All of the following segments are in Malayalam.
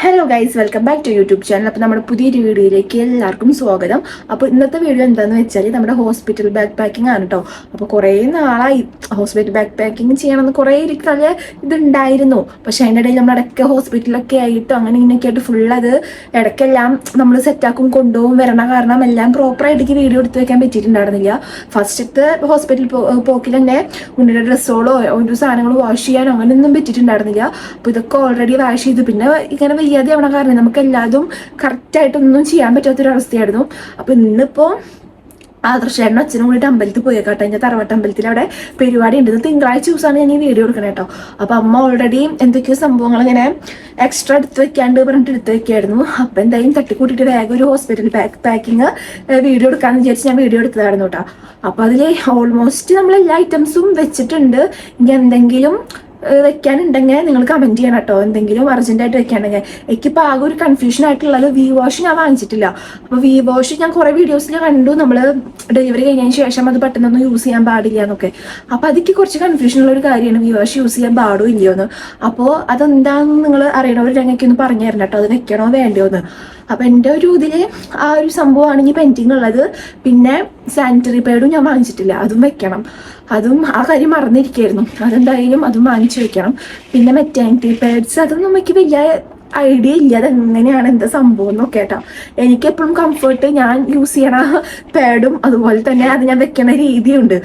Hello guys, welcome back to YouTube channel. അപ്പോൾ നമ്മുടെ പുതിയൊരു വീഡിയോയിലേക്ക് എല്ലാവർക്കും സ്വാഗതം. അപ്പോൾ ഇന്നത്തെ വീഡിയോ എന്താണെന്ന് വെച്ചാൽ നമ്മുടെ ഹോസ്പിറ്റൽ ബാക്ക് പാക്കിംഗ് ആണ് കേട്ടോ. അപ്പോൾ കുറേ നാളായി ഹോസ്പിറ്റൽ ബാക്ക് പാക്കിംഗ് ചെയ്യണമെന്ന് കുറേ നല്ല ഇതുണ്ടായിരുന്നു. പക്ഷേ അതിൻ്റെ ഇടയിൽ നമ്മൾ ഇടയ്ക്ക് ഹോസ്പിറ്റലൊക്കെ ആയിട്ടും അങ്ങനെ ഇങ്ങനെയൊക്കെ ആയിട്ട് ഫുൾ അത് ഇടയ്ക്കെല്ലാം നമ്മൾ സെറ്റാക്കും കൊണ്ടുപോകും വരണ കാരണം എല്ലാം പ്രോപ്പറായിട്ട് വീഡിയോ എടുത്ത് വെക്കാൻ പറ്റിയിട്ടുണ്ടായിരുന്നില്ല. ഫസ്റ്റത്തെ ഹോസ്പിറ്റൽ പോക്കിൽ തന്നെ ഉണ്ണിയുടെ ഡ്രസ്സോളോ ഒരു സാധനങ്ങൾ വാഷ് ചെയ്യാനോ അങ്ങനെയൊന്നും പറ്റിയിട്ടുണ്ടായിരുന്നില്ല. അപ്പോൾ ഇതൊക്കെ ഓൾറെഡി വാഷ് ചെയ്ത് പിന്നെ ഇങ്ങനെ വയ്യാതെ ആവണ കാരണം നമുക്ക് എല്ലാതും കറക്റ്റായിട്ടൊന്നും ചെയ്യാൻ പറ്റാത്തൊരവസ്ഥയായിരുന്നു. അപ്പോൾ ഇന്നിപ്പോൾ ആദർശേട്ടനും അച്ഛനും കൂടിയിട്ട് അമ്പലത്തിൽ പോയേക്കാട്ടെ. എൻ്റെ തറവാട്ട് അമ്പലത്തിൽ അവിടെ പരിപാടി ഉണ്ട്. തിങ്കളാഴ്ച ദിവസമാണ് ഞാൻ ഈ വീഡിയോ എടുക്കണേ കേട്ടോ. അപ്പോൾ അമ്മ ഓൾറെഡി എന്തൊക്കെയോ സംഭവങ്ങൾ ഇങ്ങനെ എക്സ്ട്രാ എടുത്ത് വെക്കാണ്ട് പറഞ്ഞിട്ട് എടുത്ത് വെക്കായിരുന്നു. അപ്പം എന്തായാലും തട്ടിക്കൂട്ടിയിട്ട് വേഗം ഒരു ഹോസ്പിറ്റൽ പാക്കിങ് വീഡിയോ എടുക്കാമെന്ന് വിചാരിച്ച് ഞാൻ വീഡിയോ എടുത്തതായിരുന്നു കേട്ടോ. അപ്പോൾ അതിൽ ഓൾമോസ്റ്റ് നമ്മൾ എല്ലാ ഐറ്റംസും വെച്ചിട്ടുണ്ട്. ഇനി എന്തെങ്കിലും വെക്കാനുണ്ടെങ്കിൽ നിങ്ങൾ കമൻറ്റ് ചെയ്യണം കേട്ടോ. എന്തെങ്കിലും അർജൻറ്റായിട്ട് വെക്കാനുണ്ടെങ്കിൽ. എനിക്കിപ്പോൾ ആകെ ഒരു കൺഫ്യൂഷൻ ആയിട്ടുള്ളത് വി വാഷ് ഞാൻ വാങ്ങിച്ചിട്ടില്ല. അപ്പോൾ വി വാഷ് ഞാൻ കുറേ വീഡിയോസിൽ കണ്ടു, നമ്മൾ ഡെലിവറി കഴിഞ്ഞതിന് ശേഷം അത് പെട്ടെന്നൊന്നും യൂസ് ചെയ്യാൻ പാടില്ല എന്നൊക്കെ. അപ്പോൾ അതൊക്കെ കുറച്ച് കൺഫ്യൂഷൻ ഉള്ള ഒരു കാര്യമാണ്, വി വാഷ് യൂസ് ചെയ്യാൻ പാടോ ഇല്ലയോ എന്ന്. അപ്പോൾ അതെന്താണെന്ന് നിങ്ങൾ അറിയണവർ ഞങ്ങൾക്ക് ഒന്ന് പറഞ്ഞു തരണം കേട്ടോ, അത് വെക്കണോ വേണ്ടയോ എന്ന്. അപ്പം എൻ്റെ ഒരു ഇതിൽ ആ ഒരു സംഭവമാണ് ഇനി പെൻഡിങ് ഉള്ളത്. പിന്നെ സാനിറ്ററി പാഡും ഞാൻ വാങ്ങിച്ചിട്ടില്ല, അതും വെക്കണം. അതും ആ കാര്യം മറന്നിരിക്കുകയായിരുന്നു, അതെന്തായാലും അതും വാങ്ങിച്ചു വെക്കണം. പിന്നെ മെറ്റേണിറ്റി പാഡ്സ് അതൊന്നും നമുക്ക് വലിയ ഐഡിയ ഇല്ല, അതെങ്ങനെയാണ് എന്താ സംഭവം എന്നൊക്കെ കേട്ടോ. എനിക്കെപ്പോഴും കംഫർട്ട് ഞാൻ യൂസ് ചെയ്യണ പാഡും അതുപോലെ തന്നെ അത് ഞാൻ വെക്കണ രീതിയുണ്ട്.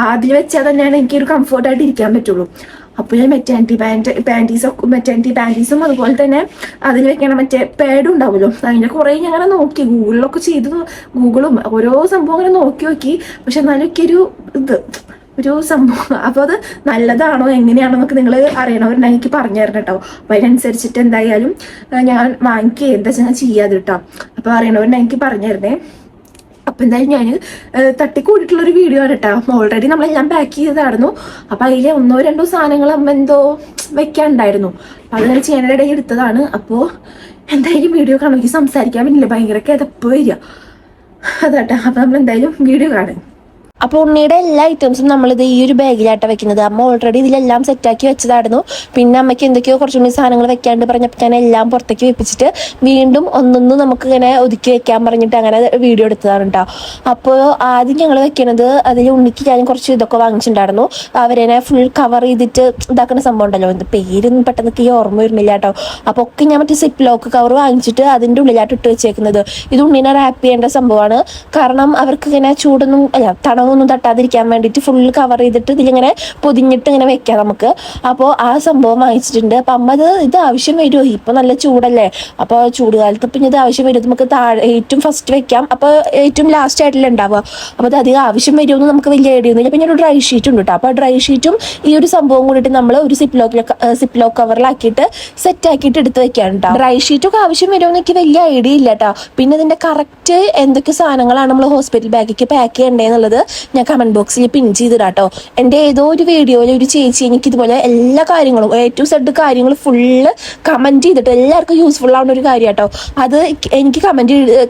അതിൽ വെച്ചാൽ തന്നെയാണ് എനിക്കൊരു കംഫർട്ടായിട്ട് ഇരിക്കാൻ പറ്റുള്ളൂ. അപ്പോൾ ഞാൻ മെറ്റേണിറ്റി പാൻറ്റീസും അതുപോലെ തന്നെ അതിൽ വെക്കണം മറ്റേ പാഡും ഉണ്ടാവുമല്ലോ, അതിൻ്റെ കുറേ ഞാൻ അങ്ങനെ നോക്കി ഗൂഗിളിലൊക്കെ ചെയ്ത് ഗൂഗിളും ഓരോ സംഭവം അങ്ങനെ നോക്കി. പക്ഷെ എന്നാലൊക്കെ ഒരു സംഭവം. അപ്പോൾ അത് നല്ലതാണോ എങ്ങനെയാണോ എന്നൊക്കെ നിങ്ങൾ അറിയണവരുണ്ടെങ്കിൽ എനിക്ക് പറഞ്ഞു തരണം കേട്ടോ. അപ്പോൾ അതിനനുസരിച്ചിട്ട് എന്തായാലും ഞാൻ വാങ്ങിക്കുക എന്താ വെച്ചാൽ ചെയ്യാതെ കേട്ടോ. അപ്പോൾ അറിയണവരുണ്ടെങ്കിൽ എനിക്ക് പറഞ്ഞു തരണേ. അപ്പം എന്തായാലും ഞാൻ തട്ടിക്കൂടിയിട്ടുള്ളൊരു വീഡിയോ ആണ് കേട്ടോ. ഓൾറെഡി നമ്മളെല്ലാം പാക്ക് ചെയ്തതായിരുന്നു. അപ്പം അതിലെ 1-2 സാധനങ്ങൾ അമ്മ എന്തോ വെക്കാനുണ്ടായിരുന്നു. അപ്പം അതിനെ ചെയ്യാനിടയിൽ എടുത്തതാണ്. അപ്പോൾ എന്തായാലും വീഡിയോ കാണും, എനിക്ക് സംസാരിക്കാൻ പറ്റില്ല, ഭയങ്കര കിതപ്പ് വരിക അതാട്ടോ. അപ്പം നമ്മൾ എന്തായാലും വീഡിയോ കാണും. അപ്പോൾ ഉണ്ണിയുടെ എല്ലാ ഐറ്റംസും നമ്മളിത് ഈ ഒരു ബാഗിലായിട്ട് വെക്കുന്നത്. അമ്മ ഓൾറെഡി ഇതിലെല്ലാം സെറ്റാക്കി വെച്ചതായിരുന്നു. പിന്നെ അമ്മയ്ക്ക് എന്തൊക്കെയോ കുറച്ചുകൂടി സാധനങ്ങൾ വെക്കാണ്ട് പറഞ്ഞപ്പോൾ ഞാൻ എല്ലാം പുറത്തേക്ക് വെപ്പിച്ചിട്ട് വീണ്ടും ഒന്നൊന്ന് നമുക്ക് ഇങ്ങനെ ഒതുക്കി വെക്കാൻ പറഞ്ഞിട്ട് അങ്ങനെ വീഡിയോ എടുത്തതാണ് കേട്ടോ. അപ്പോൾ ആദ്യം ഞങ്ങൾ വെക്കണത് അതിൽ ഉണ്ണിക്ക് ഞാൻ കുറച്ച് ഇതൊക്കെ വാങ്ങിച്ചിട്ടുണ്ടായിരുന്നു. അവരെ ഫുൾ കവർ ചെയ്തിട്ട് ഇതാക്കുന്ന സംഭവം ഉണ്ടല്ലോ, എന്ത് പേരൊന്നും പെട്ടെന്ന് ഈ ഓർമ്മ വരുന്നില്ല കേട്ടോ. അപ്പോൾ ഒക്കെ ഞാൻ മറ്റേ സിപ്പ് ലോക്ക് കവർ വാങ്ങിച്ചിട്ട് അതിൻ്റെ ഉള്ളിലായിട്ട് ഇട്ട് വെച്ചേക്കുന്നത്. ഇത് ഉണ്ണിനെ റാപ്പ് ചെയ്യേണ്ട സംഭവമാണ്. കാരണം അവർക്ക് ഇങ്ങനെ ചൂടൊന്നും തണവൊന്നും തട്ടാതിരിക്കാൻ വേണ്ടിയിട്ട് ഫുൾ കവർ ചെയ്തിട്ട് ഇതിലിങ്ങനെ പൊതിഞ്ഞിട്ട് ഇങ്ങനെ വെക്കാം നമുക്ക്. അപ്പോൾ ആ സംഭവം വാങ്ങിച്ചിട്ടുണ്ട്. അപ്പം അമ്മ ഇത് ആവശ്യം വരുമോ, ഇപ്പം നല്ല ചൂടല്ലേ, അപ്പോൾ ചൂട് കാലത്ത് ഇപ്പം ഇത് ആവശ്യം വരും, നമുക്ക് ഏറ്റവും ഫസ്റ്റ് വെക്കാം, അപ്പോൾ ഏറ്റവും ലാസ്റ്റ് ആയിട്ടല്ലേ ഉണ്ടാവുക. അപ്പോൾ അത് അധികം ആവശ്യം വരുമെന്ന് നമുക്ക് വലിയ ഐഡിയ ഒന്നുമില്ല. പിന്നെ ഒരു ഡ്രൈ ഷീറ്റ് ഉണ്ട് കേട്ടോ. അപ്പോൾ ഡ്രൈ ഷീറ്റും ഈ ഒരു സംഭവം കൂടിയിട്ട് നമ്മൾ ഒരു സിപ്പ് ലോക്ക് കവറിലാക്കിയിട്ട് സെറ്റാക്കിയിട്ട് എടുത്ത് വെക്കാം കേട്ടോ. ഡ്രൈ ഷീറ്റൊക്കെ ആവശ്യം വരുമെന്ന് എനിക്ക് വലിയ ഐഡിയ ഇല്ല കേട്ടോ. പിന്നെ ഇതിൻ്റെ കറക്റ്റ് എന്തൊക്കെ സാധനങ്ങളാണ് നമ്മൾ ഹോസ്പിറ്റൽ ബാഗിലേക്ക് പാക്ക് ചെയ്യേണ്ടതെന്നുള്ളത് ഞാൻ കമന്റ് ബോക്സിൽ പിൻ ചെയ്തിടാം കേട്ടോ. എൻ്റെ ഏതോ ഒരു വീഡിയോയിൽ ഒരു ചേച്ചി എനിക്ക് ഇതുപോലെ എല്ലാ കാര്യങ്ങളും A to Z കാര്യങ്ങൾ ഫുള്ള് കമന്റ് ചെയ്തിട്ട് എല്ലാവർക്കും യൂസ്ഫുൾ ആവുന്ന ഒരു കാര്യം കേട്ടോ. അത് എനിക്ക്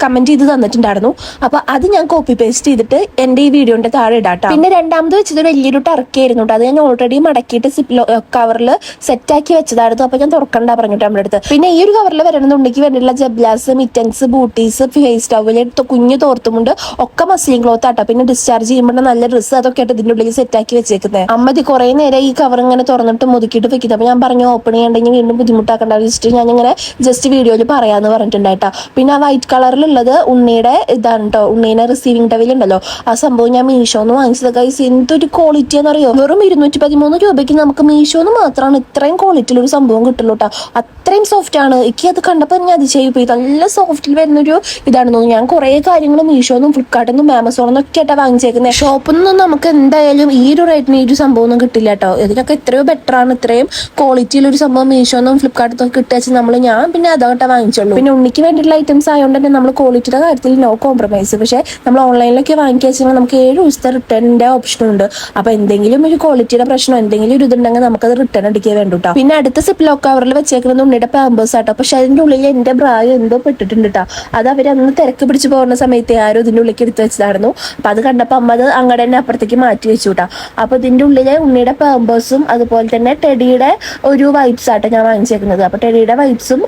കമന്റ് ചെയ്ത് തന്നിട്ടുണ്ടായിരുന്നു. അപ്പോൾ അത് ഞാൻ കോപ്പി പേസ്റ്റ് ചെയ്തിട്ട് എൻ്റെ ഈ വീഡിയോന്റെ താഴെ ഇടാം കേട്ടോ. പിന്നെ രണ്ടാമത് വെച്ചത് വലിയൊരു ടർക്കിയായിരുന്നു കേട്ടോ. അത് ഞാൻ ഓൾറെഡി മടക്കിയിട്ട് സിപ്പ് കവറിൽ സെറ്റാക്കി വെച്ചതായിരുന്നു. അപ്പോൾ ഞാൻ തുറക്കണ്ട പറഞ്ഞിട്ട് നമ്മുടെ അടുത്ത്. പിന്നെ ഈ ഒരു കവറിൽ വരണമെന്നുണ്ടെങ്കിൽ വേണ്ടിയുള്ള ജബ്ലാസ്, മിറ്റൻസ്, ബൂട്ടീസ്, ഫേസ് ടവൽ, കുഞ്ഞു തോർത്തുമുണ്ട് ഒക്കെ മസ്ലിൻ ക്ലോത്ത് ആട്ടോ. പിന്നെ ഡിസ്ചാർജ് ചെയ്യുമ്പോൾ നല്ല ഡ്രസ്സ് അതൊക്കെ ആയിട്ട് ഇതിൻ്റെ ഉള്ളിൽ സെറ്റാക്കി വെച്ചേക്കുന്നത്. അമ്മ ഇത് കുറേ നേരം ഈ കവർ ഇങ്ങനെ തുറന്നിട്ട് മുതുക്കിയിട്ട് വെക്കുന്നത്. അപ്പോൾ ഞാൻ പറഞ്ഞു ഓപ്പൺ ചെയ്യണ്ടെങ്കിൽ വീണ്ടും ബുദ്ധിമുട്ടാക്കണ്ട, ഞാൻ ജസ്റ്റ് വീഡിയോയിൽ പറയാമെന്ന് പറഞ്ഞിട്ടുണ്ടായിട്ടാ. പിന്നെ ആ വൈറ്റ് കളറിലുള്ളത് ഉണ്ണിയുടെ ഇതാണ് കേട്ടോ. ഉണ്ണീനെ റിസീവിംഗ് ടവൽ ഉണ്ടല്ലോ, ആ സംഭവം ഞാൻ മീഷോന്ന് വാങ്ങിച്ചത്. ഗൈസ് എന്തൊരു ക്വാളിറ്റി ആണെന്നറിയോ. വെറും 213 രൂപയ്ക്ക് നമുക്ക് മീഷോന്ന് മാത്രമാണ് ഇത്രയും ക്വാളിറ്റിയിലൊരു സംഭവം കിട്ടുള്ളൂ കേട്ടോ. അത്രയും സോഫ്റ്റ് ആണ്. എനിക്ക് അത് കണ്ടപ്പോൾ ഞാൻ അതിശയിച്ചു പോയി. നല്ല സോഫ്റ്റിൽ വരുന്നൊരു ഇതാണെന്ന് തോന്നുന്നു. ഞാൻ കുറേ കാര്യങ്ങൾ മീഷോന്നും ഫ്ലിപ്കാർട്ടിന്നും ആമസോണിന്നും ഒക്കെ ആയിട്ടാണ് വാങ്ങിച്ചേക്കുന്നത്. ഷോപ്പിൽ നിന്നും നമുക്ക് എന്തായാലും ഈ ഒരു റേറ്റിന് ഈ ഒരു സംഭവം ഒന്നും കിട്ടില്ല കേട്ടോ. ഇതിനൊക്കെ എത്രയോ ബെറ്റർ ആണ്. ഇത്രയും ക്വാളിറ്റിയിലൊരു സംഭവം മീഷോന്നും ഫ്ലിപ്കാർട്ടിന്നും കിട്ടുക ഞാൻ പിന്നെ അതോട്ടെ വാങ്ങിച്ചുള്ളൂ. പിന്നെ ഉണ്ണിക്ക് വേണ്ടിയിട്ടുള്ള ഐറ്റംസ് ആയതുകൊണ്ട് തന്നെ നമ്മൾ ക്വാളിറ്റിയുടെ കാര്യത്തിൽ നോ കോംപ്രമൈസ്. പക്ഷേ നമ്മൾ ഓൺലൈനിലൊക്കെ വാങ്ങിക്കുക വെച്ചാൽ നമുക്ക് 7 ദിവസത്തെ റിട്ടേണിന്റെ ഓപ്ഷൻ ഉണ്ട്. അപ്പോൾ എന്തെങ്കിലും ഒരു ക്വാളിറ്റിയുടെ പ്രശ്നം എന്തെങ്കിലും ഒരു ഇതുണ്ടെങ്കിൽ നമുക്കത് റിട്ടേൺ അടിക്കുക വേണ്ടു കേട്ടോ. പിന്നെ അടുത്ത സിപ്പ് ലോക്ക് കവറിൽ വെച്ചേക്കുന്നത് ഉണ്ണിയുടെ ഉണ്ണിയുടെ പാമ്പേഴ്സ് ആട്ടോ. പക്ഷെ അതിൻ്റെ ഉള്ളിൽ എൻ്റെ ബ്രായോ എന്തോ പെട്ടിട്ടുണ്ട് കേട്ടോ. അത് അവരന്ന് തിരക്ക് പിടിച്ച് പോകുന്ന സമയത്ത് ആരും ഇതിൻ്റെ ഉള്ളിലേക്ക് എടുത്ത് വെച്ചതായിരുന്നു. അപ്പം അത് കണ്ടപ്പോൾ അമ്മ അത് അങ്ങടെ തന്നെ അപ്പുറത്തേക്ക് മാറ്റി വെച്ചു കേട്ടോ. അപ്പോൾ ഇതിൻ്റെ ഉള്ളിലെ ഉണ്ണിയുടെ പാമ്പേഴ്സും അതുപോലെ തന്നെ ടെഡിയുടെ ഒരു വൈപ്സ് ആട്ടോ ഞാൻ വാങ്ങിച്ചേക്കുന്നത്. അപ്പോൾ ടെഡിയുടെ വൈപ്സും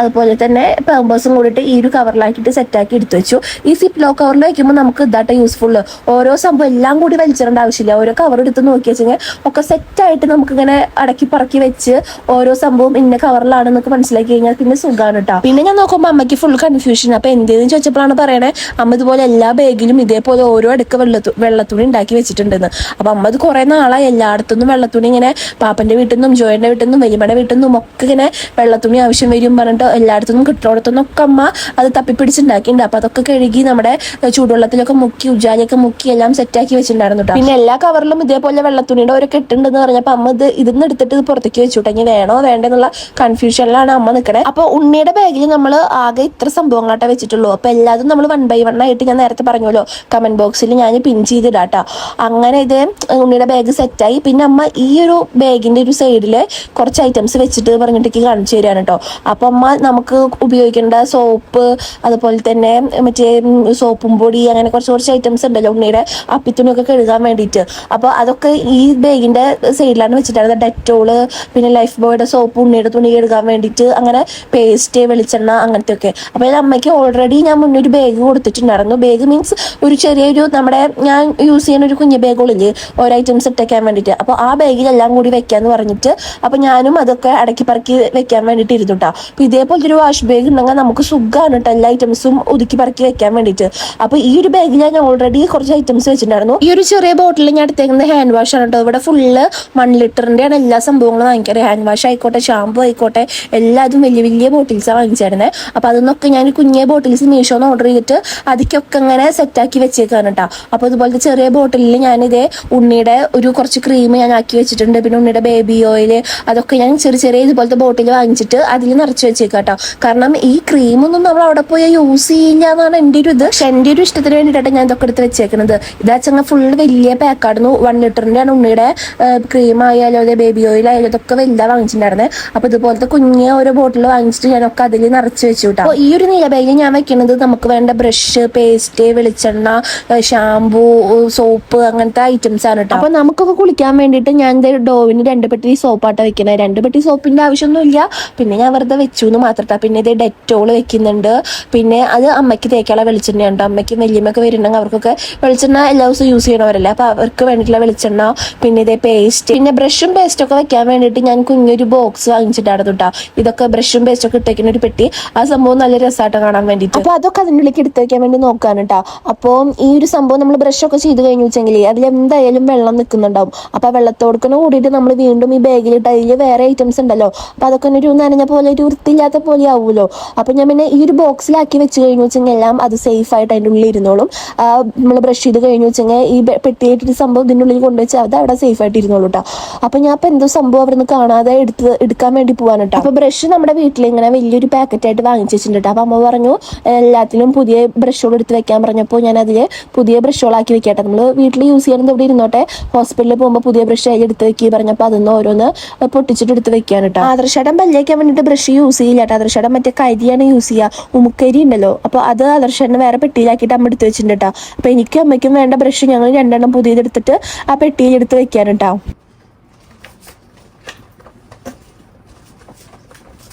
അതുപോലെ തന്നെ പാമ്പേഴ്സും കൂടിയിട്ട് ഈ ഒരു കവറിലാക്കിയിട്ട് സെറ്റാക്കി എടുത്തു വെച്ചു. ഈ സിപ്പ് ലോ കവറിൽ വയ്ക്കുമ്പോൾ നമുക്ക് ഇതാട്ടോ യൂസ്ഫുൾ. ഓരോ സംഭവം എല്ലാം കൂടി വലിച്ചിടേണ്ട ആവശ്യമില്ല. ഓരോ കവർ എടുത്ത് നോക്കി വെച്ചെങ്കിൽ ഒക്കെ സെറ്റായിട്ട് നമുക്കിങ്ങനെ അടക്കി പറക്കി വെച്ച് ഓരോ സംഭവം ഇന്ന കവറിലാണെന്നൊക്കെ മനസ്സിലാക്കി കഴിഞ്ഞാൽ പിന്നെ സുഖമാണ് കേട്ടോ. പിന്നെ ഞാൻ നോക്കുമ്പോൾ അമ്മയ്ക്ക് ഫുൾ കൺഫ്യൂഷൻ. അപ്പോൾ എന്തെന്ന് ചോദിച്ചപ്പോഴാണ് പറയണേ അമ്മ ഇതുപോലെ എല്ലാ ബാഗിലും ഇതേപോലെ ഓരോ അടുക്ക് വെള്ളത്തുണി ഉണ്ടാക്കി വെച്ചിട്ടുണ്ടെന്ന്. അപ്പോൾ അമ്മ അത് കുറേ നാളായി എല്ലായിടത്തുനിന്നും വെള്ളത്തുണി ഇങ്ങനെ പാപ്പൻ്റെ വീട്ടിൽ നിന്നും ജോയൻ്റെ വീട്ടിൽ നിന്നും വലിയമ്മയുടെ വീട്ടിൽ നിന്നും ഒക്കെ ഇങ്ങനെ വെള്ളത്തുണി ആവശ്യം വരും പറഞ്ഞിട്ട് എല്ലായിടത്തുനിന്നും കിട്ടുന്നിടത്തുനിന്നൊക്കെ അമ്മ അത് തപ്പിപ്പിടിച്ചുണ്ടാക്കിയിട്ടുണ്ട്. അപ്പോൾ അതൊക്കെ കഴുകി നമ്മുടെ ചൂടുവെള്ളത്തിലൊക്കെ മുക്കി ഉജാലയൊക്കെ മുക്കി എല്ലാം സെറ്റാക്കി വെച്ചിട്ടുണ്ടായിരുന്നു കേട്ടോ. പിന്നെ എല്ലാ കവറിലും ഇതേപോലെ വെള്ളത്തുണിയുടെ ഒരു കെട്ടുണ്ടെന്ന് പറഞ്ഞപ്പോൾ അമ്മ ഇതിന്ന് എടുത്തിട്ട് ഇത് പുറത്തേക്ക് വെച്ചുട്ടോ. ഇനി വേണോ വേണ്ടെന്നുള്ള കൺഫ്യൂഷനിലാണ് അമ്മ നിൽക്കണേ. അപ്പോൾ ഉണ്ണിയുടെ ബാഗിൽ നമ്മൾ ആകെ ഇത്ര സംഭവങ്ങളാട്ടെ വെച്ചിട്ടുള്ളൂ. അപ്പോൾ എല്ലാതും നമ്മൾ 1 by 1 ആയിട്ട് ഞാൻ നേരത്തെ പറഞ്ഞല്ലോ കമന്റ് ബോക്സിൽ ഞാൻ പിൻ ചെയ്തിടാട്ടോ. അങ്ങനെ ഇത് ഉണ്ണിയുടെ ബാഗ് സെറ്റായി. പിന്നെ അമ്മ ഈ ഒരു ബാഗിന്റെ ഒരു സൈഡിൽ കുറച്ച് ഐറ്റംസ് വെച്ചിട്ട് പറഞ്ഞിട്ടേക്ക് കാണിച്ചു തരാണ് കേട്ടോ. അപ്പോൾ അമ്മ നമുക്ക് ഉപയോഗിക്കേണ്ട സോപ്പ് അതുപോലെ തന്നെ മറ്റേ സോപ്പും പൊടി അങ്ങനെ കുറച്ച് ഐറ്റംസ് ഉണ്ടല്ലോ ഉണ്ണിയുടെ അപ്പിത്തുണിയൊക്കെ കഴുകാൻ വേണ്ടിയിട്ട്. അപ്പോൾ അതൊക്കെ ഈ ബാഗിന്റെ സൈഡിലാണ് വെച്ചിട്ടുണ്ടായിരുന്നത്. ഡെറ്റോള് പിന്നെ ലൈഫ് ബോയുടെ സോപ്പ് ഉണ്ണിയുടെ തുണി കഴുകാൻ വേണ്ടിയിട്ട് അങ്ങനെ പേസ്റ്റ് വെളിച്ചെണ്ണ അങ്ങനത്തെ ഒക്കെ. അപ്പോൾ അമ്മയ്ക്ക് ഓൾറെഡി ഞാൻ മുന്നേ ഒരു ബാഗ് കൊടുത്തിട്ടുണ്ടായിരുന്നു. ബാഗ് മീൻസ് ഒരു ചെറിയൊരു നമ്മുടെ ഞാൻ യൂസ് ചെയ്യുന്ന ഒരു കുഞ്ഞു ബാഗുകളില്ലേ ഓരോ ഐറ്റംസ് ഇട്ടേക്കാൻ വേണ്ടിയിട്ട്. അപ്പോൾ ആ ബാഗിലെല്ലാം കൂടി വെക്കാന്ന് പറഞ്ഞിട്ട് അപ്പോൾ ഞാനും അതൊക്കെ അടക്കി പറക്കി വെക്കാൻ വേണ്ടിയിട്ട് ഇരുന്നു കേട്ടോ. അപ്പോൾ ഇതേപോലത്തെ ഒരു വാഷ് ബാഗ് ഉണ്ടെങ്കിൽ നമുക്ക് സുഖമാണ് കേട്ടോ എല്ലാ ഐറ്റംസും ഒതുക്കി പറക്കി വെക്കാൻ വേണ്ടിയിട്ട്. അപ്പോൾ ഈ ഒരു ബാഗിൽ ഞാൻ ഓൾറെഡി കുറച്ച് ഐറ്റംസ് വെച്ചിട്ടുണ്ടായിരുന്നു. ഈ ഒരു ചെറിയ ബോട്ടിൽ ഞാൻ എടുത്തേക്കുന്നത് ഹാൻഡ് വാഷ് ആണ് കേട്ടോ. ഇവിടെ ഫുള്ള് 1 ലിറ്ററിൻ്റെയാണ് എല്ലാ സംഭവങ്ങളും വാങ്ങിക്കാറ്. ഹാൻഡ് വാഷ് ആയിക്കോട്ടെ ഷാമ്പു ആയിക്കോട്ടെ എല്ലാതും വലിയ വലിയ ബോട്ടിൽസാണ് വാങ്ങിച്ചായിരുന്നത്. അപ്പോൾ അതൊന്നൊക്കെ ഞാൻ കുഞ്ഞേ ബോട്ടിൽസ് മീഷോന്ന് ഓർഡർ ചെയ്തിട്ട് അതിക്കൊക്കെ അങ്ങനെ സെറ്റാക്കി വെച്ചേക്കാണ് കേട്ടോ. അപ്പോൾ ഇതുപോലത്തെ ചെറിയ ബോട്ടിലിൽ ഞാനിതേ ഉണ്ണിയുടെ ഒരു കുറച്ച് ക്രീം ഞാൻ ആക്കി വെച്ചിട്ടുണ്ട്. പിന്നെ ഉണ്ണിയുടെ ബേബി ഓയിൽ അതൊക്കെ ഞാൻ ചെറിയ ഇതുപോലത്തെ ബോട്ടിൽ വാങ്ങിച്ചിട്ട് അതിൽ നിറച്ച് വെച്ചേക്കാം കേട്ടോ. കാരണം ഈ ക്രീമൊന്നും നമ്മൾ അവിടെ പോയി യൂസ് ചെയ്യില്ല എന്നാണ് എൻ്റെ ഒരു ഇത്. പക്ഷെ എൻ്റെ ഒരു ഇഷ്ടത്തിന് വേണ്ടിയിട്ടാണ് ഞാൻ ഇതൊക്കെ എടുത്ത് വെച്ചേക്കുന്നത്. ഇതാച്ചങ്ങ ഫുള്ള് വലിയ പാക്കായിരുന്നു. 1 ലിറ്ററിൻ്റെയാണ് ഉണ്ണിയുടെ ക്രീം ആയാലും അതെ ബേബി ഓയിൽ ആയാലും ഇതൊക്കെ വലുതാണ് വാങ്ങിച്ചിട്ടുണ്ടായിരുന്നത്. അപ്പോൾ ഇതുപോലത്തെ കുഞ്ഞ് ഓരോ ബോട്ടിൽ വാങ്ങിച്ചിട്ട് ഞാനൊക്കെ അതിൽ നിറച്ച് വെച്ചു കേട്ടോ. അപ്പോൾ ഈ ഒരു നീല ബാഗിൽ ഞാൻ വെക്കുന്നത് നമുക്ക് വേണ്ട ബ്രഷ് പേസ്റ്റ് വെളിച്ചെണ്ണ ഷാമ്പൂ സോപ്പ് അങ്ങനത്തെ ഐറ്റംസ് ആണ് കേട്ടോ. അപ്പോൾ നമുക്കൊക്കെ കുളിക്കാൻ വേണ്ടിയിട്ട് ഞാൻ ഡോവിന് 2 പെട്ടി സോപ്പാട്ട വെക്കുന്നത്. 2 പെട്ടി സോപ്പിന്റെ ആവശ്യമൊന്നുമില്ല. പിന്നെ ഞാൻ വെറുതെ വെച്ചു എന്ന് മാത്രം. പിന്നെ ഇത് ഡെറ്റോള് വെക്കുന്നുണ്ട്. പിന്നെ അത് അമ്മയ്ക്ക് തേക്കാനുള്ള വെളിച്ചെണ്ണയുണ്ട്. അമ്മയ്ക്ക് വലിയമ്മയൊക്കെ വരുന്നുണ്ടെങ്കിൽ അവർക്കൊക്കെ വെളിച്ചെണ്ണ എല്ലാ ദിവസവും യൂസ് ചെയ്യണവരല്ലേ. അപ്പോൾ അവർക്ക് വേണ്ടിയിട്ടുള്ള വെളിച്ചെണ്ണ പിന്നെ ഇതേ പേസ്റ്റ് പിന്നെ ബ്രഷും പേസ്റ്റൊക്കെ വെക്കാൻ വേണ്ടിയിട്ട് ഞാൻ കുഞ്ഞൊരു ബോക്സ് വാങ്ങിച്ചിട്ടായിരുന്നു കേട്ടോ. ഇതൊക്കെ ബ്രഷും പേസ്റ്റൊക്കെ ഇട്ടേക്കുന്ന ഒരു പെട്ടി. ആ സംഭവം നല്ല രസമായിട്ട് കാണാൻ വേണ്ടിയിട്ട്. അപ്പോൾ അതൊക്കെ അതിൻ്റെ ഉള്ളിലേക്ക് എടുത്ത് വെക്കാൻ വേണ്ടി നോക്കാൻ കേട്ടോ. അപ്പോൾ ഈ ഒരു സംഭവം നമ്മൾ ബ്രഷൊക്കെ ചെയ്ത് കഴിഞ്ഞു വെച്ചെങ്കിൽ അതിലെന്തായാലും വെള്ളം നിൽക്കുന്നുണ്ടാവും. അപ്പോൾ ആ വെള്ളത്തോടുക്കനെ കൂടിയിട്ട് നമ്മൾ വീണ്ടും ഈ ബാഗിലിട്ട് അതിൽ വേറെ ഐറ്റംസ് ഉണ്ടല്ലോ. അപ്പോൾ അതൊക്കെ ഒരു നനഞ്ഞ പോലെ ഒരു വൃത്തിയില്ലാത്ത പോലെ ആവുമല്ലോ. അപ്പോൾ ഞാൻ പിന്നെ ഈ ഒരു ബോക്സിലാക്കി വെച്ച് കഴിഞ്ഞു വെച്ചെങ്കിൽ എല്ലാം അത് സേഫ് ആയിട്ട് അതിൻ്റെ ഉള്ളിൽ ഇരുന്നോളും. നമ്മൾ ബ്രഷ് ചെയ്ത് കഴിഞ്ഞു വെച്ചെങ്കിൽ ഈ പെട്ടിയായിട്ടൊരു സംഭവം ഇതിൻ്റെ ഉള്ളിൽ കൊണ്ടുവച്ചാൽ അത് അവിടെ സേഫ് ആയിട്ട് ഇരുന്നോളൂ കേട്ടോ. അപ്പോൾ ഞാൻ ഇപ്പോൾ എന്തോ സംഭവം അവിടെ നിന്ന് കാണാതെ എടുക്കാൻ വേണ്ടി പോകാൻ കേട്ടോ. അപ്പോൾ ബ്രഷ് നമ്മുടെ വീട്ടിൽ ഇങ്ങനെ വലിയൊരു പാക്കറ്റായിട്ട് വാങ്ങിച്ചു വെച്ചിട്ടുണ്ട്. അപ്പോൾ അമ്മ പറഞ്ഞു എല്ലാത്തിലും പുതിയ ബ്രഷുകൾ എടുത്ത് വെക്കാൻ പറഞ്ഞപ്പോൾ ഞാൻ അതിൽ പുതിയ ബ്രഷുകളാക്കി വെക്കട്ടെ. നമ്മൾ വീട്ടിൽ യൂസ് ചെയ്യണത് ഇവിടെ ഇരുന്നോട്ടെ, ഹോസ്പിറ്റലിൽ പോകുമ്പോൾ പുതിയ ബ്രഷ് അതിൽ എടുത്ത് വെക്കി പറഞ്ഞപ്പോൾ അതൊന്ന് ഓരോന്ന് പൊട്ടിച്ചിട്ട് എടുത്ത് വെക്കാൻ കേട്ടോ. ആദർശേടം പല്ലേക്കാൻ വേണ്ടിയിട്ട് ബ്രഷ് യൂസ് ചെയ്യില്ല കേട്ടോ. ആദർശേടം മറ്റേ കരിയാണ് യൂസ് ചെയ്യുക, ഉമുക്കരി ഉണ്ടല്ലോ. അപ്പോൾ അത് ആദർശേട്ടന് വേറെ പെട്ടിയിലാക്കിയിട്ട് അമ്മ എടുത്ത് വെച്ചിട്ടുണ്ട് കേട്ടോ. അപ്പോൾ എനിക്കും അമ്മയ്ക്കും വേണ്ട ബ്രഷ് ഞങ്ങൾ 2 എണ്ണം പുതിയതെടുത്തിട്ട് ആ പെട്ടിയിൽ എടുത്ത് വെക്കാൻ കേട്ടോ.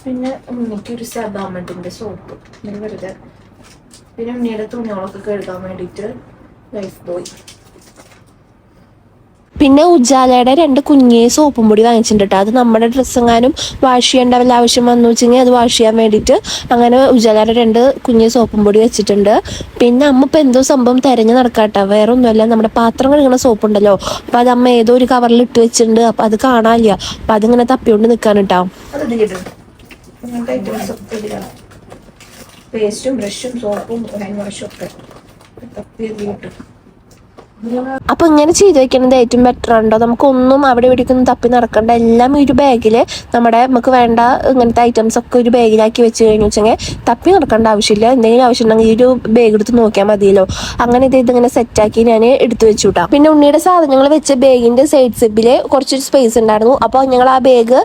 പിന്നെ ഉണ്ണിക്കൊരു സബാമറ്റിൻ്റെ സോപ്പ് വെറുതെ. പിന്നെ ഉണ്ണിയുടെ തുണികളൊക്കെ കഴുകാൻ വേണ്ടിയിട്ട് ലൈഫ് ബോയ്. പിന്നെ ഉജാലയുടെ 2 കുഞ്ഞേ സോപ്പും പൊടി വാങ്ങിച്ചിട്ടുണ്ട് കേട്ടോ. അത് നമ്മുടെ ഡ്രസ്സെങ്ങാനും വാഷ് ചെയ്യേണ്ട വല്ല ആവശ്യം വന്നു വെച്ചെങ്കിൽ അത് വാഷ് ചെയ്യാൻ വേണ്ടിയിട്ട് അങ്ങനെ ഉജാലയുടെ 2 കുഞ്ഞേ സോപ്പും പൊടി വെച്ചിട്ടുണ്ട്. പിന്നെ അമ്മ ഇപ്പം എന്തോ സംഭവം തിരഞ്ഞ് നടക്കാട്ടോ. വേറെ ഒന്നുമല്ല, നമ്മുടെ പാത്രം കഴുകുന്ന സോപ്പുണ്ടല്ലോ. അപ്പോൾ അത് അമ്മ ഏതോ ഒരു കവറിൽ ഇട്ട് വെച്ചിട്ടുണ്ട്. അപ്പോൾ അത് കാണാനില്ല. അപ്പോൾ അതിങ്ങനെ തപ്പിയോണ്ട് നിൽക്കാൻ കേട്ടോ. പേസ്റ്റും ബ്രഷും സോപ്പും ഹാൻഡ് വാഷും ഒക്കെ തപ്പി കിട്ടും. അപ്പൊ ഇങ്ങനെ ചെയ്ത് വെക്കുന്നത് ഏറ്റവും ബെറ്റർ ഉണ്ടോ. നമുക്കൊന്നും അവിടെ ഇവിടേക്കൊന്നും തപ്പി നടക്കണ്ട. എല്ലാം ഈ ഒരു ബാഗില് നമുക്ക് വേണ്ട ഇങ്ങനത്തെ ഐറ്റംസ് ഒക്കെ ഒരു ബാഗിലാക്കി വെച്ച് കഴിഞ്ഞു വെച്ചെങ്കിൽ തപ്പി നടക്കേണ്ട ആവശ്യമില്ല. എന്തെങ്കിലും ആവശ്യം ഉണ്ടെങ്കിൽ ഈ ഒരു ബാഗ് എടുത്ത് നോക്കിയാൽ മതിയല്ലോ. അങ്ങനെ ഇതിങ്ങനെ സെറ്റാക്കി ഞാൻ എടുത്തു വെച്ചു കിട്ടാം. പിന്നെ ഉണ്ണിയുടെ സാധനങ്ങൾ വെച്ച ബാഗിന്റെ സൈഡ് സിബില് കുറച്ചൊരു സ്പേസ് ഉണ്ടായിരുന്നു. അപ്പോൾ ഞങ്ങൾ ആ ബാഗ്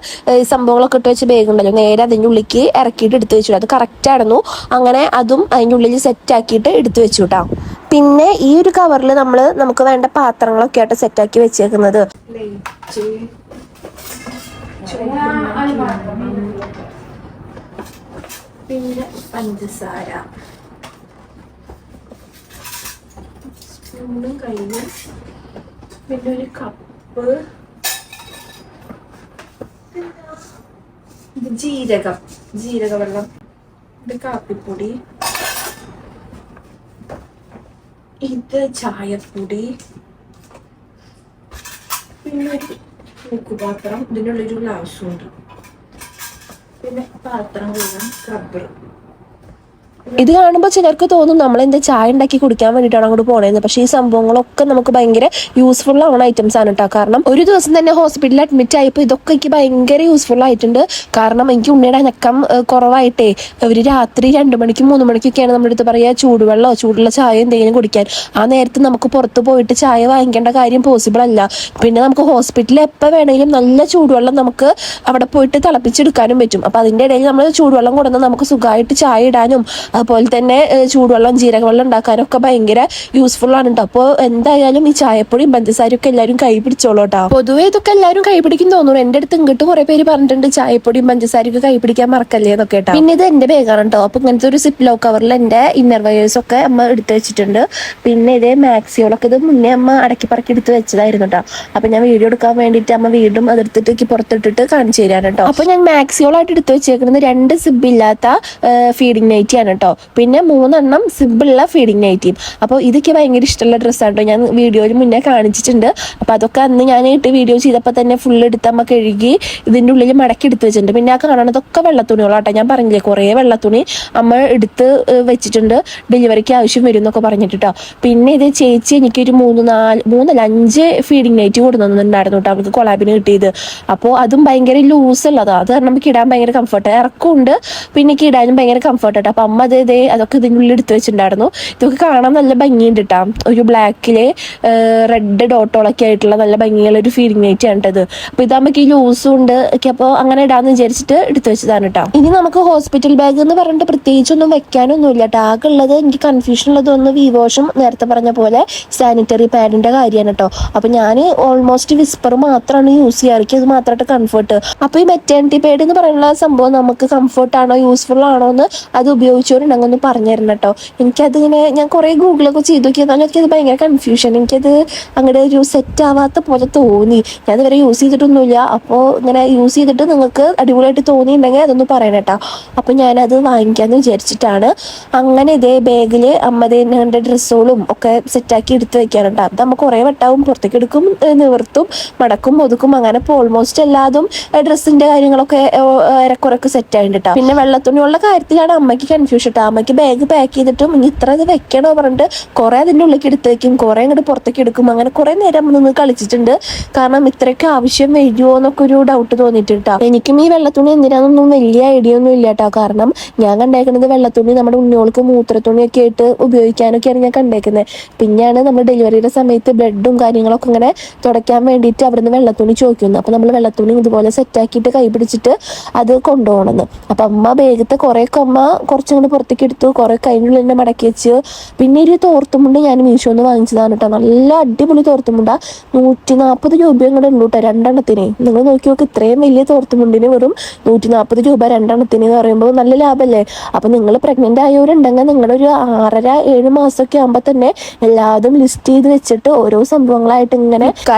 സംഭവങ്ങളൊക്കെ ഇട്ട് വെച്ച ബാഗ് ഉണ്ടല്ലോ, നേരെ അതിൻ്റെ ഉള്ളിലേക്ക് ഇറക്കിയിട്ട് എടുത്തു വെച്ചു. അത് കറക്റ്റ് ആയിരുന്നു. അങ്ങനെ അതും അതിൻ്റെ ഉള്ളിൽ സെറ്റ് ആക്കിയിട്ട് എടുത്തു വെച്ചു കിട്ടാം. പിന്നെ ഈ ഒരു കവറിൽ നമുക്ക് വേണ്ട പാത്രങ്ങളൊക്കെ ആയിട്ട് സെറ്റാക്കി വെച്ചേക്കുന്നത്. പിന്നെ പഞ്ചസാര, സ്പൂണും കയ്യിലും, പിന്നെ ഒരു കപ്പ്, ഇത് ജീരകവെള്ളം, ഇത് കാപ്പിപ്പൊടി, ഇത് ചായപ്പൊടി, പിന്നെ ഒരു മൂക്കുപാത്രം, ഇതിനുള്ളൊരു ഗ്ലാസും ഉണ്ട്, പിന്നെ പാത്രം കഴുകാൻ സ്ക്രബ്ബർ. ഇത് കാണുമ്പോൾ ചിലർക്ക് തോന്നും നമ്മൾ എന്താ ചായ ഉണ്ടാക്കി കുടിക്കാൻ വേണ്ടിയിട്ടാണ് അങ്ങോട്ട് പോണേന്ന്. പക്ഷേ ഈ സംഭവങ്ങളൊക്കെ നമുക്ക് ഭയങ്കര യൂസ്ഫുൾ ആവുന്ന ഐറ്റംസ് ആണ് കേട്ടോ. കാരണം ഒരു ദിവസം തന്നെ ഹോസ്പിറ്റലിൽ അഡ്മിറ്റ് ആയപ്പോൾ ഇതൊക്കെ എനിക്ക് ഭയങ്കര യൂസ്ഫുൾ ആയിട്ടുണ്ട്. കാരണം എനിക്ക് ഉണ്ണിയുടെ അനക്കം കുറവായിട്ടേ ഒരു രാത്രി 2 മണിക്കും 3 മണിക്കൊക്കെയാണ് നമ്മുടെ അടുത്ത് പറയുക ചൂടുവെള്ളമോ ചൂടുള്ള ചായ എന്തെങ്കിലും കുടിക്കാൻ. ആ നേരത്ത് നമുക്ക് പുറത്ത് പോയിട്ട് ചായ വാങ്ങിക്കേണ്ട കാര്യം പോസിബിൾ അല്ല. പിന്നെ നമുക്ക് ഹോസ്പിറ്റലിൽ എപ്പോൾ വേണമെങ്കിലും നല്ല ചൂടുവെള്ളം നമുക്ക് അവിടെ പോയിട്ട് തിളപ്പിച്ചെടുക്കാനും പറ്റും. അപ്പോൾ അതിൻ്റെ ഇടയിൽ നമ്മൾ ചൂടുവെള്ളം കൊടുന്ന് നമുക്ക് സുഖമായിട്ട് ചായ ഇടാനും അതുപോലെ തന്നെ ചൂടുവെള്ളം ജീരകവെള്ളം ഉണ്ടാക്കാനൊക്കെ ഭയങ്കര യൂസ്ഫുൾ ആണ് കേട്ടോ. അപ്പോൾ എന്തായാലും ഈ ചായപ്പൊടിയും പഞ്ചസാരയും ഒക്കെ എല്ലാവരും കൈ പിടിച്ചോളൂ കേട്ടോ. പൊതുവെ ഇതൊക്കെ എല്ലാവരും കൈ പിടിക്കും തോന്നുന്നു. എൻ്റെ അടുത്ത് ഇങ്ങോട്ട് കുറെ പേര് പറഞ്ഞിട്ടുണ്ട് ചായപ്പൊടിയും പഞ്ചസാരയൊക്കെ കൈ പിടിക്കാൻ മറക്കല്ലേ എന്നൊക്കെ കേട്ടോ. പിന്നെ ഇത് എൻ്റെ ബാഗാണ് കേട്ടോ. അപ്പോൾ ഇങ്ങനത്തെ ഒരു സിപ്പ് ലോ കവറിൽ എൻ്റെ ഇന്നർ വയേഴ്സ് ഒക്കെ അമ്മ എടുത്ത് വെച്ചിട്ടുണ്ട്. പിന്നെ ഇത് മാക്സിയോളൊക്കെ ഇത് മുന്നേ അമ്മ അടക്കി പറക്കി എടുത്ത് വെച്ചതായിരുന്നു കേട്ടോ. അപ്പോൾ ഞാൻ വീഡിയോ എടുക്കാൻ വേണ്ടിയിട്ട് അമ്മ വീണ്ടും അതെടുത്തിട്ട് പുറത്തിട്ടിട്ട് കാണിച്ചു തരാൻ കേട്ടോ. അപ്പോൾ ഞാൻ മാക്സിയോളായിട്ട് എടുത്ത് വെച്ചേക്കുന്നത് 2 സിബ് ഇല്ലാത്ത ഫീഡിങ് നൈറ്റി ആണ് കേട്ടോ. പിന്നെ 3 സിബിളുള്ള ഫീഡിങ് നൈറ്റിയും. അപ്പോൾ ഇതൊക്കെ ഭയങ്കര ഇഷ്ടമുള്ള ഡ്രസ്സാണ് കേട്ടോ. ഞാൻ വീഡിയോയിൽ മുന്നേ കാണിച്ചിട്ടുണ്ട്. അപ്പോൾ അതൊക്കെ അന്ന് ഞാൻ ഇട്ട് വീഡിയോ ചെയ്തപ്പോൾ തന്നെ ഫുൾ എടുത്ത് അമ്മ കഴുകി ഇതിൻ്റെ ഉള്ളിൽ മടക്കി എടുത്ത് വെച്ചിട്ടുണ്ട്. പിന്നെ ആ കാണുന്നതൊക്കെ വെള്ളത്തുണികളാട്ടോ. ഞാൻ പറഞ്ഞില്ലേ കുറേ വെള്ളത്തുണി അമ്മ എടുത്ത് വെച്ചിട്ടുണ്ട്, ഡെലിവറിക്ക് ആവശ്യം വരും എന്നൊക്കെ പറഞ്ഞിട്ട് കേട്ടോ. പിന്നെ ഇത് ചേച്ചി എനിക്കൊരു 5 ഫീഡിങ് നൈറ്റ് കൊടുക്കുന്നുണ്ടായിരുന്നു കേട്ടോ. അവർക്ക് കൊളാബിന് കിട്ടിയത്. അപ്പോൾ അതും ഭയങ്കര ലൂസ് ഉള്ളതാണ്. അത് കാരണം നമുക്ക് ഇടാൻ ഭയങ്കര കംഫർട്ട്, ഇറക്കമുണ്ട്, പിന്നെ ഇടാനും ഭയങ്കര കംഫർട്ട് കേട്ടോ. അപ്പം അമ്മ അതൊക്കെ ഇതിൻ്റെ ഉള്ളിൽ എടുത്ത് വെച്ചിട്ടുണ്ടായിരുന്നു. ഇതൊക്കെ കാണാൻ നല്ല ഭംഗിയുണ്ട് കേട്ടോ. ഒരു ബ്ലാക്കില് റെഡ് ഡോട്ടോളൊക്കെ ആയിട്ടുള്ള നല്ല ഭംഗിയുള്ള ഒരു ഫീഡിങ് നൈറ്റ് ആണ് ഇത്. അപ്പോൾ ഇതാകുമ്പോൾ ഈ ലൂസും ഉണ്ട് ഒക്കെ. അപ്പോൾ അങ്ങനെ ഇടാന്ന് വിചാരിച്ചിട്ട് എടുത്ത് വെച്ചതാണ് കേട്ടോ. ഇനി നമുക്ക് ഹോസ്പിറ്റൽ ബാഗ് എന്ന് പറഞ്ഞിട്ട് പ്രത്യേകിച്ചൊന്നും വെക്കാനൊന്നും ഇല്ല കേട്ടോ. ആകെ ഉള്ളത് എനിക്ക് കൺഫ്യൂഷൻ ഉള്ളതൊന്ന് വിവോഷും നേരത്തെ പറഞ്ഞ പോലെ സാനിറ്ററി പാഡിന്റെ കാര്യമാണ് കേട്ടോ. അപ്പോൾ ഞാൻ ഓൾമോസ്റ്റ് വിസ്പർ മാത്രമാണ് യൂസ് ചെയ്യാറ്. അത് മാത്രമായിട്ട് കംഫർട്ട്. അപ്പോൾ ഈ മെറ്റേണിറ്റി പാഡ് എന്ന് പറയുന്ന സംഭവം നമുക്ക് കംഫർട്ട് ആണോ യൂസ്ഫുൾ ആണോ എന്ന് അത് ഉപയോഗിച്ചവരുണ്ടെങ്കിൽ ഒന്ന് പറഞ്ഞു തരണം കേട്ടോ. എനിക്കതിങ്ങനെ ഞാൻ കുറേ ഗൂഗിളൊക്കെ ചെയ്ത് നോക്കിയതാണ്. എനിക്കത് ഭയങ്കര കൺഫ്യൂഷൻ. എനിക്കത് അങ്ങോട്ട് ഒരു സെറ്റ് ആവാത്ത പോലെ തോന്നി. ഞാൻ ഇതുവരെ യൂസ് ചെയ്തിട്ടൊന്നുമില്ല. അപ്പോൾ ഇങ്ങനെ യൂസ് ചെയ്തിട്ട് നിങ്ങൾക്ക് അടിപൊളിയായിട്ട് തോന്നിയിട്ടുണ്ടെങ്കിൽ അതൊന്ന് പറയണം കേട്ടോ. അപ്പോൾ ഞാനത് വാങ്ങിക്കാമെന്ന് വിചാരിച്ചിട്ടാണ്. അങ്ങനെ ഇതേ ബാഗിൽ അമ്മതേൻ്റെ ഡ്രസ്സുകളും ഒക്കെ സെറ്റാക്കി എടുത്ത് വെക്കാനുണ്ട്. അത് നമ്മൾ കുറേ വട്ടാവും പുറത്തേക്ക് എടുക്കും, നിവർത്തും, മടക്കും, ഒതുക്കും. അങ്ങനെ ഇപ്പോൾ ഓൾമോസ്റ്റ് എല്ലാതും ഡ്രസ്സിൻ്റെ കാര്യങ്ങളൊക്കെ ഏറെക്കുറൊക്കെ സെറ്റായിട്ടുണ്ട് കേട്ടോ. പിന്നെ വെള്ളത്തുണിയുള്ള കാര്യത്തിലാണ് അമ്മയ്ക്ക് കൺഫ്യൂഷൻ കേട്ടോ. അമ്മയ്ക്ക് ബാഗ് പാക്ക് ചെയ്തിട്ടും ഇനി ഇത്ര ഇത് വെക്കണോ പറഞ്ഞിട്ട് കുറേ അതിൻ്റെ ഉള്ളിലേക്ക് എടുത്ത് വെക്കും, കുറേ അങ്ങോട്ട് പുറത്തേക്ക് എടുക്കും. അങ്ങനെ കുറേ നേരം നിന്ന് കളിച്ചിട്ടുണ്ട്. കാരണം ഇത്രയ്ക്ക് ആവശ്യം വരുമോ എന്നൊക്കെ ഒരു ഡൗട്ട് തോന്നിയിട്ടാ. എനിക്കും ഈ വെള്ളത്തുണി എന്തിനാണെന്നൊന്നും വലിയ ഐഡിയ ഒന്നും ഇല്ല കേട്ടോ. കാരണം ഞാൻ കണ്ടേക്കുന്നത് വെള്ളത്തുണി നമ്മുടെ ഉണ്ണികൾക്ക് മൂത്രത്തുണിയൊക്കെ ആയിട്ട് ഉപയോഗിക്കാനൊക്കെയാണ് ഞാൻ കണ്ടേക്കുന്നത്. പിന്നെയാണ് നമ്മൾ ഡെലിവറിയുടെ സമയത്ത് ബ്ലഡും കാര്യങ്ങളൊക്കെ ഇങ്ങനെ തുടയ്ക്കാൻ വേണ്ടിയിട്ട് അവിടുന്ന് വെള്ളത്തുണി ചോദിക്കുന്നു. അപ്പോൾ നമ്മൾ വെള്ളത്തുണി ഇതുപോലെ സെറ്റാക്കിയിട്ട് കൈ പിടിച്ചിട്ട് അത് കൊണ്ടുപോകണമെന്ന്. അപ്പം അമ്മ ബാഗത്തെ കുറേയൊക്കെ അമ്മ കുറച്ചങ്ങോട്ട് പുറത്തേക്ക് എടുത്തു, കുറേ കൈനുള്ളിൽ തന്നെ മടക്കി വെച്ച്. പിന്നെ ഒരു തോർത്തുമുണ്ട് ഞാൻ മീഷോന്ന് വാങ്ങിച്ചതാണ് കേട്ടോ. നല്ല അടിപൊളി തോർത്തുമുണ്ട. 140 രൂപ കൂടെ ഉള്ളൂ കേട്ടോ 2 എണ്ണത്തിന്. നിങ്ങൾ നോക്കി നോക്ക്, ഇത്രയും വലിയ തോർത്തുമുണ്ടിന് വെറും 140 രൂപ 2 എണ്ണത്തിന് എന്ന് പറയുമ്പോൾ നല്ല ലാഭമല്ലേ. അപ്പം നിങ്ങൾ പ്രഗ്നൻ്റ് ആയവരുണ്ടെങ്കിൽ നിങ്ങളൊരു 6-7 മാസമൊക്കെ ആകുമ്പോൾ തന്നെ എല്ലാതും ലിസ്റ്റ് ചെയ്ത് വെച്ചിട്ട് ഓരോ സംഭവങ്ങളായിട്ട് ഇങ്ങനെ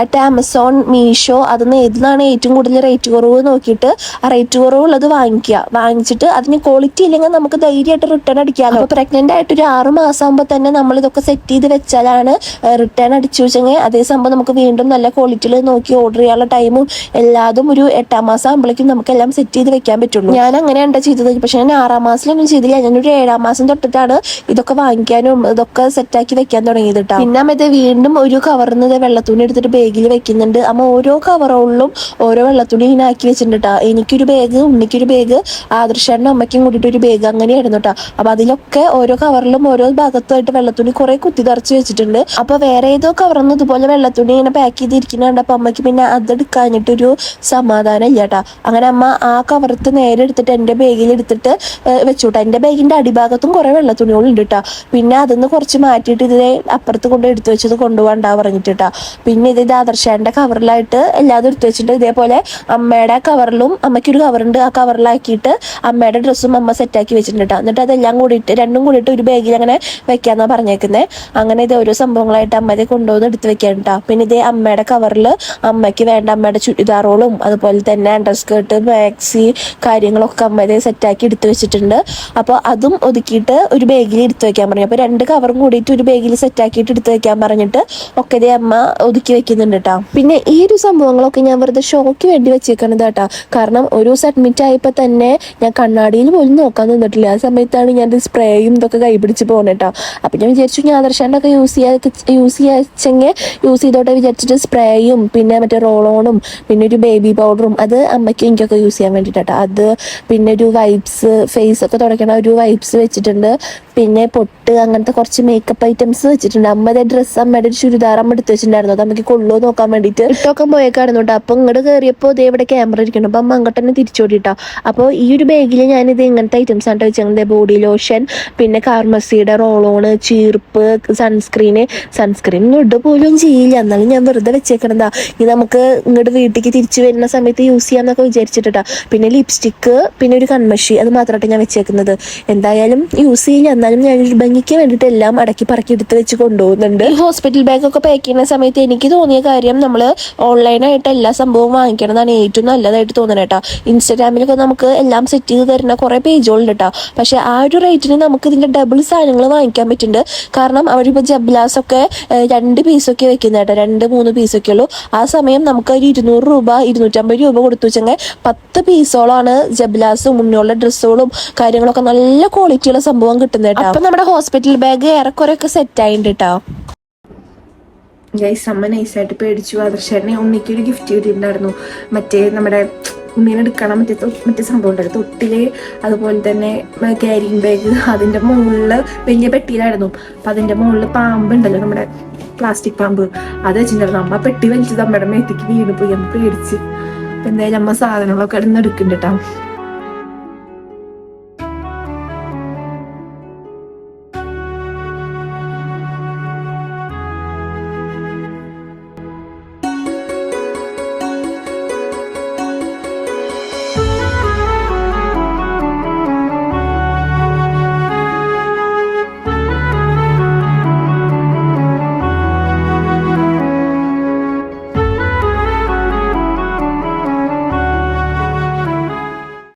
ആമസോൺ, മീഷോ അതിന് ഏതിനാണ് ഏറ്റവും കൂടുതൽ റേറ്റ് കുറവ് നോക്കിയിട്ട് ആ റേറ്റ് കുറവുള്ളത് വാങ്ങിക്കുക. വാങ്ങിച്ചിട്ട് അതിന് ക്വാളിറ്റി ഇല്ലെങ്കിൽ നമുക്ക് ധൈര്യമായിട്ട് റിട്ടേൺ അടിക്കാമല്ലോ. അപ്പോൾ പ്രഗ്നന്റ് ആയിട്ട് ഒരു 6 മാസം ആകുമ്പോൾ തന്നെ നമ്മൾ ഇതൊക്കെ സെറ്റ് ചെയ്ത് വെച്ചാലാണ് റിട്ടേൺ അടിച്ചു വെച്ചെങ്കിൽ അതേ സംഭവം നമുക്ക് വീണ്ടും നല്ല ക്വാളിറ്റിയിൽ നോക്കി ഓർഡർ ചെയ്യാനുള്ള ടൈമും എല്ലാതും ഒരു 8-ാം മാസം ആകുമ്പോഴേക്കും നമുക്ക് എല്ലാം സെറ്റ് ചെയ്ത് വെക്കാൻ പറ്റുള്ളൂ. ഞാൻ അങ്ങനെയാണ് ചെയ്തത്. പക്ഷെ ഞാൻ 6-ാം മാസത്തിലൊന്നും ചെയ്തില്ല. ഞാനൊരു 7-ാം മാസം തൊട്ടിട്ടാണ് ഇതൊക്കെ വാങ്ങിക്കാനും ഇതൊക്കെ സെറ്റാക്കി വെക്കാൻ തുടങ്ങിയത് കേട്ടോ. പിന്നെ അമ്മ ഇത് വീണ്ടും ഒരു കവറിന്ന് വെള്ളത്തുണി എടുത്തിട്ട് ബാഗിൽ വെക്കുന്നുണ്ട്. അമ്മ ഓരോ കവറുകളിലും ഓരോ വെള്ളത്തുണി ഇങ്ങനെ ആക്കി വെച്ചിട്ടുണ്ട് കേട്ടോ. എനിക്കൊരു ബാഗ്, ഉണ്ണിക്കൊരു ബാഗ്, ആദർശേട്ടനും അമ്മയ്ക്കും കൂടിയിട്ട് ഒരു ബാഗ്, അങ്ങനെയായിരുന്നു കേട്ടോ. അപ്പൊ അതിലൊക്കെ ഓരോ കവറിലും ഓരോ ഭാഗത്തുമായിട്ട് വെള്ളത്തുണി കുറെ കുത്തി തറച്ച് വെച്ചിട്ടുണ്ട്. അപ്പൊ വേറെ ഏതോ കവറിന്ന് ഇതുപോലെ വെള്ളത്തുണി ഇങ്ങനെ പാക്ക് ചെയ്തിരിക്കുന്നുണ്ട്. അപ്പൊ അമ്മയ്ക്ക് പിന്നെ അതെടുക്കാഞ്ഞിട്ടൊരു സമാധാനം ഇല്ല കേട്ടോ. അങ്ങനെ അമ്മ ആ കവറത്ത് നേരെ എടുത്തിട്ട് എൻ്റെ ബാഗിൽ എടുത്തിട്ട് വെച്ചുട്ടോ. എൻ്റെ ബാഗിന്റെ അടിഭാഗത്തും കുറെ വെള്ളത്തുണികളുണ്ട് കേട്ടോ. പിന്നെ അതിന്ന് കുറച്ച് മാറ്റിയിട്ട് ഇതിനെ അപ്പുറത്ത് കൊണ്ട് എടുത്തു വെച്ചത് കൊണ്ടുപോകണ്ടാ പറഞ്ഞിട്ട് കേട്ടോ. പിന്നെ ഇത് ആദർശേട്ടൻ്റെ കവറിലായിട്ട് എല്ലാതും എടുത്തു വെച്ചിട്ട് ഇതേപോലെ അമ്മയുടെ കവറിലും അമ്മയ്ക്കൊരു കവറുണ്ട്, ആ കവറിലാക്കിയിട്ട് അമ്മയുടെ ഡ്രസ്സും അമ്മ സെറ്റാക്കി വെച്ചിട്ടുണ്ട് കേട്ടോ. എന്നിട്ട് അതെല്ലാം കൂടിയിട്ട് രണ്ടും കൂടിയിട്ട് ഒരു ബാഗിൽ അങ്ങനെ വെക്കാന്നാ പറഞ്ഞേക്കുന്നത്. അങ്ങനെ ഇത് ഓരോ സംഭവങ്ങളായിട്ട് അമ്മ ഇത് കൊണ്ടുവന്ന് എടുത്ത് വെക്കാൻ കേട്ടോ. പിന്നെ ഇതേ അമ്മയുടെ കവറിൽ അമ്മയ്ക്ക് വേണ്ട അമ്മയുടെ ചുരിദാറുകളും അതുപോലെ തന്നെ അണ്ടർ സ്കേർട്ട്, മാക്സി കാര്യങ്ങളൊക്കെ അമ്മ ഇത് സെറ്റാക്കി എടുത്ത് വെച്ചിട്ടുണ്ട്. അപ്പോൾ അതും ഒതുക്കിയിട്ട് ഒരു ബാഗിൽ എടുത്ത് വെക്കാൻ പറഞ്ഞു. അപ്പോൾ 2 കവറും കൂടിയിട്ട് ഒരു ബാഗിൽ സെറ്റാക്കിയിട്ട് എടുത്ത് വെക്കാൻ പറഞ്ഞിട്ട് ഒക്കെ ഇതേ അമ്മ ഒതുക്കി വെക്കുന്നുണ്ട് കേട്ടോ. പിന്നെ ഈ ഒരു സംഭവങ്ങളൊക്കെ ഞാൻ വെറുതെ ഷോയ്ക്ക് വേണ്ടി വെച്ചേക്കണത് കേട്ടോ. കാരണം ഒരു ദിവസം അഡ്മിറ്റ് ആയപ്പോൾ തന്നെ ഞാൻ കണ്ണാടിയിൽ പോലും നോക്കാൻ നിന്നിട്ടില്ല. ആ സമയത്താണ് ഞാൻ സ്പ്രേയും ഇതൊക്കെ കൈപിടിച്ച് പോകുന്നത് കേട്ടോ. അപ്പം ഞാൻ വിചാരിച്ചു ഞാൻ ആദർശാണ്ടൊക്കെ യൂസ് ചെയ്തോട്ടെ വിചാരിച്ചിട്ട് സ്പ്രേയും പിന്നെ മറ്റേ റോളോണും പിന്നെ ഒരു ബേബി പൗഡറും അത് അമ്മയ്ക്കും എനിക്കൊക്കെ യൂസ് ചെയ്യാൻ വേണ്ടിയിട്ടാട്ടോ. അത് പിന്നെ ഒരു വൈപ്സ്, ഫേസ് ഒക്കെ തുടയ്ക്കണ ഒരു വൈപ്സ് വെച്ചിട്ടുണ്ട്. പിന്നെ പൊട്ട് അങ്ങനത്തെ കുറച്ച് മേക്കപ്പ് ഐറ്റംസ് വെച്ചിട്ടുണ്ട്. അമ്മയുടെ ഡ്രസ്സ്, അമ്മയുടെ ഒരു ചുരിദാർ അമ്മ എടുത്ത് വെച്ചിട്ടുണ്ടായിരുന്നു. അത് അമ്മയ്ക്ക് കൊള്ളുമോ നോക്കാൻ വേണ്ടിയിട്ട് ഇട്ടൊക്കെ പോയേക്കായിരുന്നു കേട്ടോ. അപ്പോൾ ഇങ്ങോട്ട് കയറിയപ്പോൾ ഇതേ ഇവിടെ ക്യാമറ ഇരിക്കണം. അപ്പം അമ്മ അങ്ങോട്ട് തന്നെ തിരിച്ചോടിട്ടോ. അപ്പോൾ ഈ ഒരു ബാഗിൽ ഞാനിത് ഇങ്ങനത്തെ ഐറ്റംസ് ആണ് വെച്ചത്. ബോഡി ലോഷൻ, പിന്നെ കാർമസിയുടെ റോളോണ്, ചീർപ്പ്, സൺസ്ക്രീൻ ഇട്ട് പോലും ചെയ്യില്ല, എന്നാലും ഞാൻ വെറുതെ വെച്ചേക്കണതാ. ഇത് നമുക്ക് ഇങ്ങോട്ട് വീട്ടിലേക്ക് തിരിച്ചു വരുന്ന സമയത്ത് യൂസ് ചെയ്യാമെന്നൊക്കെ വിചാരിച്ചിട്ടാ. പിന്നെ ലിപ്സ്റ്റിക്ക്, പിന്നെ ഒരു കൺമഷി, അത് മാത്രമായിട്ട് ഞാൻ വെച്ചേക്കുന്നത്. എന്തായാലും യൂസ് ചെയ്യില്ല, എന്നാലും ഞാനൊരു ഭംഗിക്ക് വേണ്ടിയിട്ട് എല്ലാം അടക്കി പറക്കി എടുത്ത് വെച്ച് കൊണ്ടുപോകുന്നുണ്ട്. ഹോസ്പിറ്റൽ ബാഗൊക്കെ പാക്ക് ചെയ്യുന്ന സമയത്ത് എനിക്ക് തോന്നിയ കാര്യം നമ്മൾ ഓൺലൈനായിട്ട് എല്ലാ സംഭവവും വാങ്ങിക്കണതാണ് ഏറ്റവും നല്ലതായിട്ട് തോന്നുന്നത് കേട്ടോ. ഇൻസ്റ്റാഗ്രാമിലൊക്കെ നമുക്ക് എല്ലാം സെറ്റ് ചെയ്ത് തരുന്ന കുറേ പേജുകളുണ്ട് കേട്ടോ. പക്ഷെ ആ ഒരു റേറ്റിന് നമുക്ക് ഇതിൻ്റെ ഡബിൾ സാധനങ്ങൾ വാങ്ങിക്കാൻ പറ്റുന്നുണ്ട്. കാരണം അവരിപ്പോൾ ജബ്ലാസൊക്കെ 2 പീസൊക്കെ വെക്കുന്നത് കേട്ടോ, 2-3 പീസൊക്കെ ഉള്ളൂ. ആ സമയം നമുക്ക് ഒരു 200 രൂപ 250 രൂപ കൊടുത്തു വെച്ചെങ്കിൽ 10 പീസോളാണ് ജബ്ലാസും മുന്നിലുള്ള ഡ്രസ്സുകളും കാര്യങ്ങളൊക്കെ നല്ല ക്വാളിറ്റിയുള്ള സംഭവം കിട്ടുന്നത് കേട്ടോ. അപ്പം നമ്മുടെ ഹോസ്പിറ്റൽ ബാഗ് ഏറെക്കുറെയൊക്കെ സെറ്റ് ആയിട്ടുണ്ട് കേട്ടോ. ഗൈസ് അമ്മ നൈസായിട്ട് പേടിച്ചു. ആദർശേട്ടനെ ഉണ്ണിക്കൊരു ഗിഫ്റ്റ് കിട്ടിയിട്ടുണ്ടായിരുന്നു. മറ്റേ നമ്മുടെ ഉണ്ണീനെ എടുക്കണം മറ്റേ സംഭവം ഉണ്ടായിരുന്നു തൊട്ടില്, അതുപോലെ തന്നെ ക്യാരിങ് ബാഗ്. അതിൻ്റെ മുകളിൽ വലിയ പെട്ടിയിലായിരുന്നു. അപ്പം അതിൻ്റെ മുകളിൽ പാമ്പുണ്ടല്ലോ, നമ്മുടെ പ്ലാസ്റ്റിക് പാമ്പ്, അത് വെച്ചിട്ടുണ്ടായിരുന്നു. അമ്മ പെട്ടി വലിച്ചത് അമ്മയുടെ മേത്തേക്ക് വീണ് പോയി. അമ്മ പേടിച്ച്. അപ്പം എന്തായാലും അമ്മ സാധനങ്ങളൊക്കെ ഇടന്ന് എടുക്കുന്നുണ്ട് കേട്ടോ.